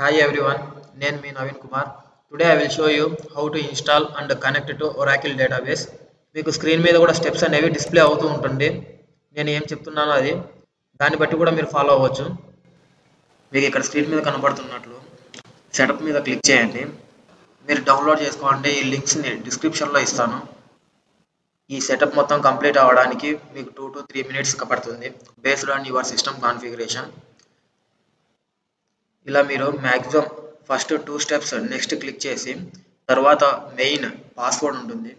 Hi everyone, నేను మీ Naveen Kumar. Today I will show you how to install and connect to Oracle database. మీకు screen మీద కూడా steps అనేవి డిస్ప్లే అవుతూ ఉంటుంది. నేను ఏం చెప్తున్నానో అది దాన్ని బట్టి కూడా మీరు ఫాలో అవ్వచ్చు. మీకు ఇక్కడ స్క్రీన్ మీద కనబడుతున్నట్లు సెటప్ మీద క్లిక్ చేయండి. మీరు డౌన్లోడ్ చేసుకోవాలంటే ఈ లింక్స్ని డిస్క్రిప్షన్లో ఇస్తాను. ఈ సెటప్ మొత్తం కంప్లీట్ అవ్వడానికి మీకు 2 to 3 minutes పడుతుంది based on your system configuration. ఇలా మీరు maximum first 2 steps next click చేసి తర్వాత మెయిన్ పాస్వర్డ్ ఉంటుంది.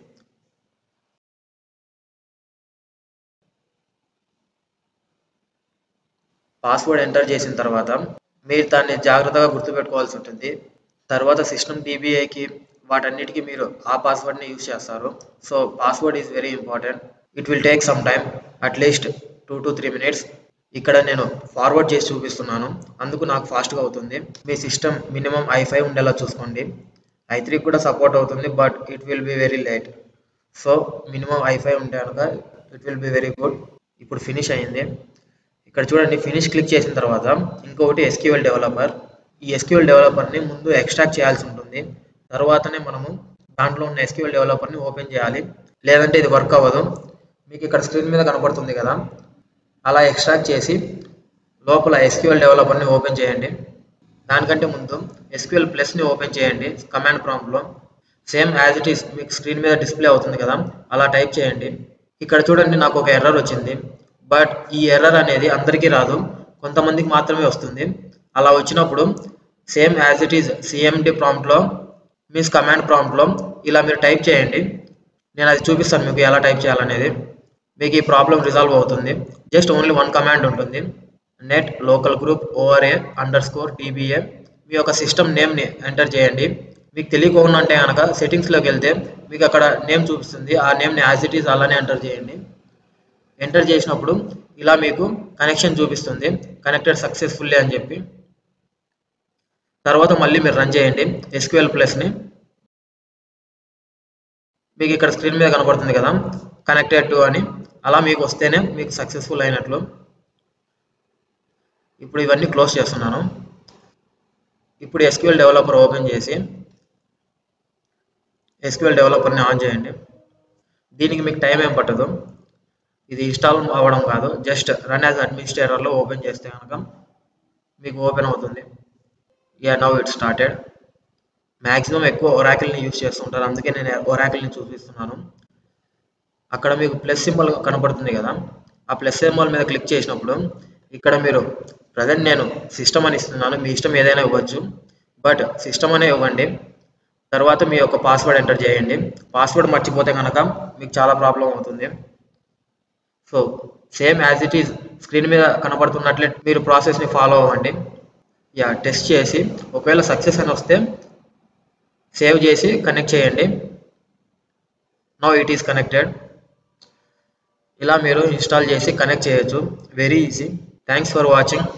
పాస్వర్డ్ ఎంటర్ చేసిన తర్వాత మీరు దాన్ని జాగ్రత్తగా గుర్తుపెట్టుకోవాల్సి ఉంటుంది. తర్వాత సిస్టమ్ DBAకి వాటన్నిటికీ మీరు ఆ పాస్వర్డ్ని యూజ్ చేస్తారు. So password is very important. It will take some time at least 2 to 3 minutes. ఇక్కడ నేను ఫార్వర్డ్ చేసి చూపిస్తున్నాను, అందుకు నాకు ఫాస్ట్గా అవుతుంది. మీ సిస్టమ్ మినిమం i5 ఉండేలా చూసుకోండి. i3 కూడా సపోర్ట్ అవుతుంది, but it will be very late. So minimum i5 ఉంటే కనుక it will be very good. ఇప్పుడు ఫినిష్ అయింది. ఇక్కడ చూడండి, ఫినిష్ క్లిక్ చేసిన తర్వాత ఇంకొకటి SQL డెవలపర్. ఈ SQL డెవలపర్ని ముందు ఎక్స్ట్రాక్ట్ చేయాల్సి ఉంటుంది. తర్వాతనే మనము దాంట్లో ఉన్న SQL డెవలపర్ని ఓపెన్ చేయాలి, లేదంటే ఇది వర్క్ అవ్వదు. మీకు ఇక్కడ స్క్రీన్ మీద కనపడుతుంది కదా, అలా ఎక్స్ట్రాక్ట్ చేసి లోపల SQL డెవలపర్ని ఓపెన్ చేయండి. దానికంటే ముందు SQL ప్లస్ని ఓపెన్ చేయండి కమాండ్ ప్రాంప్ట్లో. సేమ్ యాజ్ ఇట్ ఈస్ మీకు స్క్రీన్ మీద డిస్ప్లే అవుతుంది కదా, అలా టైప్ చేయండి. ఇక్కడ చూడండి, నాకు ఒక ఎర్రర్ వచ్చింది. బట్ ఈ ఎర్రర్ అనేది అందరికీ రాదు, కొంతమందికి మాత్రమే వస్తుంది. అలా వచ్చినప్పుడు same as it is CMD ప్రాంప్ట్లో మీన్స్ కమాండ్ ప్రాంప్ట్లో ఇలా మీరు టైప్ చేయండి. నేను అది చూపిస్తాను మీకు ఎలా టైప్ చేయాలనేది. మీకు ఈ ప్రాబ్లం రిజాల్వ్ అవుతుంది. జస్ట్ ఓన్లీ వన్ కమాండ్ ఉంటుంది, నెట్ లోకల్ గ్రూప్ ORA_DBA. మీ యొక్క సిస్టమ్ నేమ్ని ఎంటర్ చేయండి. మీకు తెలియకుండా అంటే కనుక సెట్టింగ్స్లోకి వెళ్తే మీకు అక్కడ నేమ్ చూపిస్తుంది, ఆ నేమ్ని యాజ్ ఇట్ ఈస్ అలానే ఎంటర్ చేయండి. ఎంటర్ చేసినప్పుడు ఇలా మీకు కనెక్షన్ చూపిస్తుంది, కనెక్టెడ్ సక్సెస్ఫుల్లీ అని చెప్పి. తర్వాత మళ్ళీ మీరు రన్ చేయండి SQL ప్లస్ని. మీకు ఇక్కడ స్క్రీన్ మీద కనపడుతుంది కదా కనెక్టెడ్ టు అని, అలా మీకు వస్తేనే మీకు సక్సెస్ఫుల్ అయినట్లు. ఇప్పుడు ఇవన్నీ క్లోజ్ చేస్తున్నాను. ఇప్పుడు SQL డెవలపర్ ఓపెన్ చేసి SQL డెవలపర్ని ఆన్ చేయండి. దీనికి మీకు టైం ఏం పట్టదు, ఇది ఇన్స్టాల్ అవ్వడం కాదు, జస్ట్ రన్ యాజ్ అడ్మినిస్ట్రేటర్లో ఓపెన్ చేస్తే కనుక మీకు ఓపెన్ అవుతుంది. Now it started. మ్యాక్సిమం ఎక్కువ ఒరాకిల్ని యూజ్ చేస్తుంటారు, అందుకే నేను ఒరాకిల్ని చూపిస్తున్నాను. అక్కడ మీకు ప్లస్ సింబల్ కనపడుతుంది కదా, ఆ ప్లస్ సింబల్ మీద క్లిక్ చేసినప్పుడు ఇక్కడ మీరు ప్రజెంట్ నేను సిస్టమ్ అని ఇస్తున్నాను, మీ ఇష్టం ఏదైనా ఇవ్వచ్చు, బట్ సిస్టమ్ అనే ఇవ్వండి. తర్వాత మీ యొక్క పాస్వర్డ్ ఎంటర్ చేయండి. పాస్వర్డ్ మర్చిపోతే కనుక మీకు చాలా ప్రాబ్లం అవుతుంది. So same as it is screen మీద కనపడుతున్నట్లే మీరు ప్రాసెస్ని ఫాలో అవ్వండి. టెస్ట్ చేసి ఒకవేళ సక్సెస్ అని వస్తే సేవ్ చేసి కనెక్ట్ చేయండి. Now it is connected. ఇలా మీరు ఇన్స్టాల్ చేసి కనెక్ట్ చేయొచ్చు, very easy. Thanks for watching.